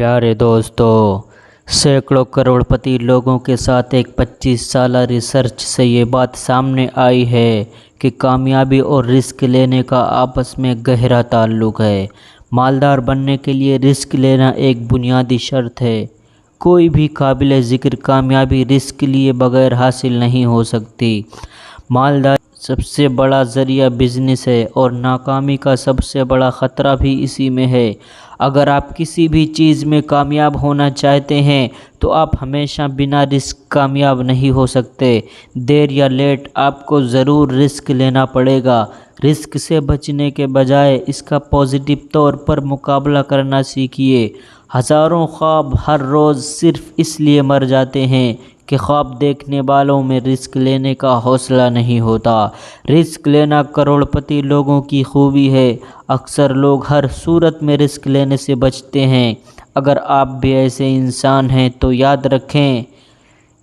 प्यारे दोस्तों, सैकड़ों करोड़पति लोगों के साथ एक 25 साल रिसर्च से ये बात सामने आई है कि कामयाबी और रिस्क लेने का आपस में गहरा ताल्लुक है। मालदार बनने के लिए रिस्क लेना एक बुनियादी शर्त है। कोई भी काबिल ज़िक्र कामयाबी रिस्क लिए बगैर हासिल नहीं हो सकती। मालदार सबसे बड़ा ज़रिया बिजनेस है और नाकामी का सबसे बड़ा ख़तरा भी इसी में है। अगर आप किसी भी चीज़ में कामयाब होना चाहते हैं तो आप हमेशा बिना रिस्क कामयाब नहीं हो सकते। देर या लेट आपको ज़रूर रिस्क लेना पड़ेगा। रिस्क से बचने के बजाय इसका पॉजिटिव तौर पर मुकाबला करना सीखिए। हज़ारों ख्वाब हर रोज़ सिर्फ इसलिए मर जाते हैं कि ख्वाब देखने वालों में रिस्क लेने का हौसला नहीं होता। रिस्क लेना करोड़पति लोगों की खूबी है। अक्सर लोग हर सूरत में रिस्क लेने से बचते हैं। अगर आप भी ऐसे इंसान हैं तो याद रखें,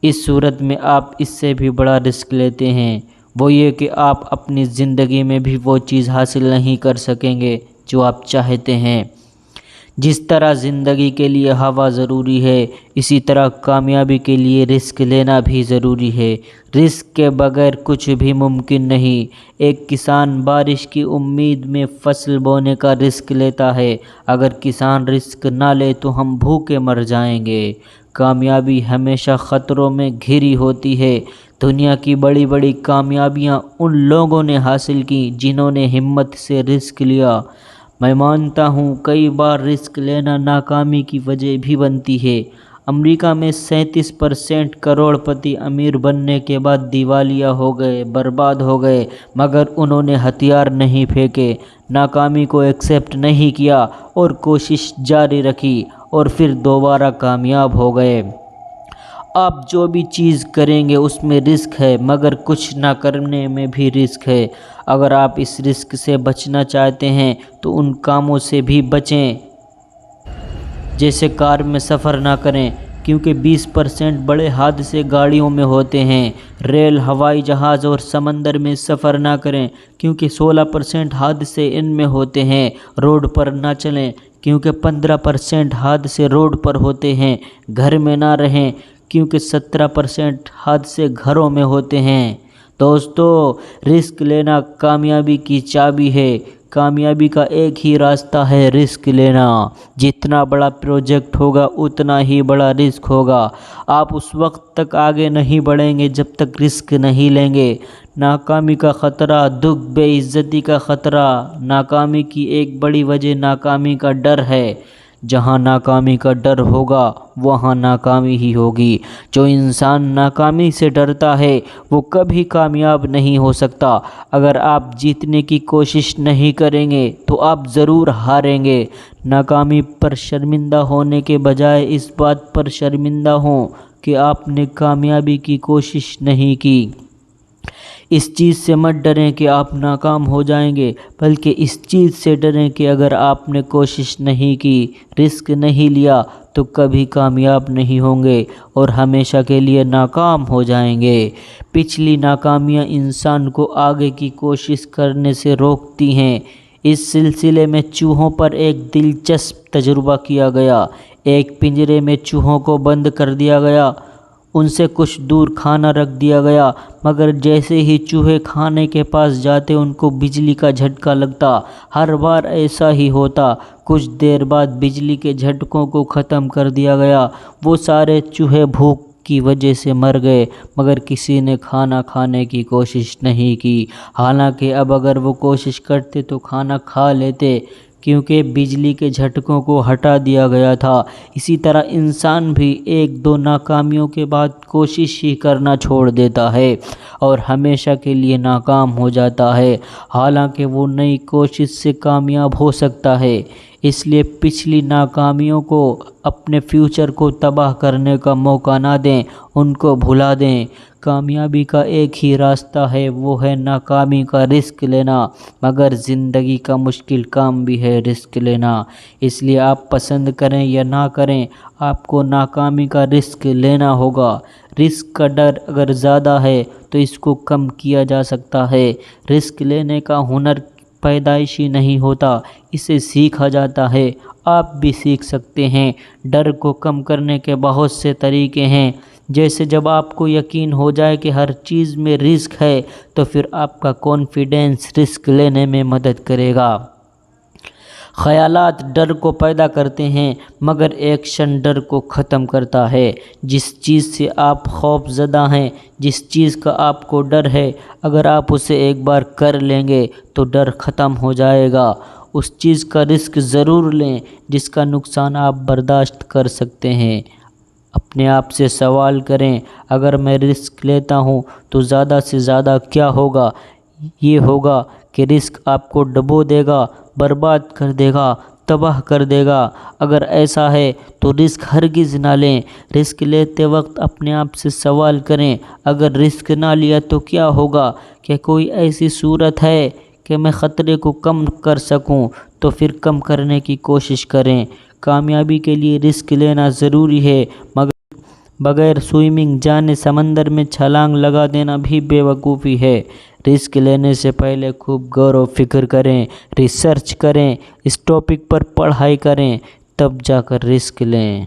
इस सूरत में आप इससे भी बड़ा रिस्क लेते हैं। वो ये कि आप अपनी ज़िंदगी में भी वो चीज़ हासिल नहीं कर सकेंगे जो आप चाहते हैं। जिस तरह ज़िंदगी के लिए हवा ज़रूरी है, इसी तरह कामयाबी के लिए रिस्क लेना भी ज़रूरी है। रिस्क के बगैर कुछ भी मुमकिन नहीं। एक किसान बारिश की उम्मीद में फसल बोने का रिस्क लेता है। अगर किसान रिस्क ना ले तो हम भूखे मर जाएंगे। कामयाबी हमेशा ख़तरों में घिरी होती है। दुनिया की बड़ी बड़ी कामयाबियाँ उन लोगों ने हासिल की जिन्होंने हिम्मत से रिस्क लिया। मैं मानता हूँ कई बार रिस्क लेना नाकामी की वजह भी बनती है। अमेरिका में 37% करोड़पति अमीर बनने के बाद दिवालिया हो गए, बर्बाद हो गए, मगर उन्होंने हथियार नहीं फेंके, नाकामी को एक्सेप्ट नहीं किया और कोशिश जारी रखी और फिर दोबारा कामयाब हो गए। आप जो भी चीज़ करेंगे उसमें रिस्क है, मगर कुछ ना करने में भी रिस्क है। अगर आप इस रिस्क से बचना चाहते हैं तो उन कामों से भी बचें जैसे कार में सफ़र ना करें, क्योंकि 20% बड़े हादसे गाड़ियों में होते हैं। रेल, हवाई जहाज़ और समंदर में सफ़र ना करें, क्योंकि 16% हादसे इनमें होते हैं। रोड पर ना चलें, क्योंकि 15% हादसे रोड पर होते हैं। घर में ना रहें, क्योंकि 17% हादसे घरों में होते हैं। दोस्तों, रिस्क लेना कामयाबी की चाबी है। कामयाबी का एक ही रास्ता है, रिस्क लेना। जितना बड़ा प्रोजेक्ट होगा उतना ही बड़ा रिस्क होगा। आप उस वक्त तक आगे नहीं बढ़ेंगे जब तक रिस्क नहीं लेंगे। नाकामी का ख़तरा, दुख, बेइज्जती का ख़तरा। नाकामी की एक बड़ी वजह नाकामी का डर है। जहाँ नाकामी का डर होगा वहाँ नाकामी ही होगी। जो इंसान नाकामी से डरता है वो कभी कामयाब नहीं हो सकता। अगर आप जीतने की कोशिश नहीं करेंगे तो आप ज़रूर हारेंगे। नाकामी पर शर्मिंदा होने के बजाय इस बात पर शर्मिंदा हों कि आपने कामयाबी की कोशिश नहीं की। इस चीज़ से मत डरें कि आप नाकाम हो जाएंगे, बल्कि इस चीज़ से डरें कि अगर आपने कोशिश नहीं की, रिस्क नहीं लिया, तो कभी कामयाब नहीं होंगे और हमेशा के लिए नाकाम हो जाएंगे। पिछली नाकामियां इंसान को आगे की कोशिश करने से रोकती हैं। इस सिलसिले में चूहों पर एक दिलचस्प तजुर्बा किया गया। एक पिंजरे में चूहों को बंद कर दिया गया, उनसे कुछ दूर खाना रख दिया गया, मगर जैसे ही चूहे खाने के पास जाते उनको बिजली का झटका लगता। हर बार ऐसा ही होता। कुछ देर बाद बिजली के झटकों को ख़त्म कर दिया गया। वो सारे चूहे भूख की वजह से मर गए, मगर किसी ने खाना खाने की कोशिश नहीं की। हालांकि अब अगर वो कोशिश करते तो खाना खा लेते, क्योंकि बिजली के झटकों को हटा दिया गया था। इसी तरह इंसान भी एक दो नाकामियों के बाद कोशिश ही करना छोड़ देता है और हमेशा के लिए नाकाम हो जाता है। हालांकि वो नई कोशिश से कामयाब हो सकता है। इसलिए पिछली नाकामियों को अपने फ्यूचर को तबाह करने का मौका ना दें, उनको भुला दें। कामयाबी का एक ही रास्ता है, वो है नाकामी का रिस्क लेना। मगर ज़िंदगी का मुश्किल काम भी है रिस्क लेना। इसलिए आप पसंद करें या ना करें, आपको नाकामी का रिस्क लेना होगा। रिस्क का डर अगर ज़्यादा है तो इसको कम किया जा सकता है। रिस्क लेने का हुनर پیدائشی نہیں ہوتا، اسے سیکھا جاتا ہے۔ آپ بھی سیکھ سکتے ہیں۔ ڈر کو کم کرنے کے بہت سے طریقے ہیں، جیسے جب آپ کو یقین ہو جائے کہ ہر چیز میں رسک ہے تو پھر آپ کا کانفیڈنس رسک لینے میں مدد کرے گا۔ خیالات ڈر کو پیدا کرتے ہیں مگر ایکشن ڈر کو ختم کرتا ہے۔ جس چیز سے آپ خوف زدہ ہیں، جس چیز کا آپ کو ڈر ہے، اگر آپ اسے ایک بار کر لیں گے تو ڈر ختم ہو جائے گا۔ اس چیز کا رسک ضرور لیں جس کا نقصان آپ برداشت کر سکتے ہیں۔ اپنے آپ سے سوال کریں، اگر میں رسک لیتا ہوں تو زیادہ سے زیادہ کیا ہوگا؟ یہ ہوگا کہ رسک آپ کو ڈبو دے گا، برباد کر دے گا، تباہ کر دے گا۔ اگر ایسا ہے تو رسک ہرگز نہ لیں۔ رسک لیتے وقت اپنے آپ سے سوال کریں، اگر رسک نہ لیا تو کیا ہوگا؟ کیا کوئی ایسی صورت ہے کہ میں خطرے کو کم کر سکوں؟ تو پھر کم کرنے کی کوشش کریں۔ کامیابی کے لیے رسک لینا ضروری ہے، مگر بغیر سوئمنگ جانے سمندر میں چھلانگ لگا دینا بھی بے وقوفی ہے۔ رسک لینے سے پہلے خوب غور و فکر کریں، ریسرچ کریں، اس ٹاپک پر پڑھائی کریں، تب جا کر رسک لیں۔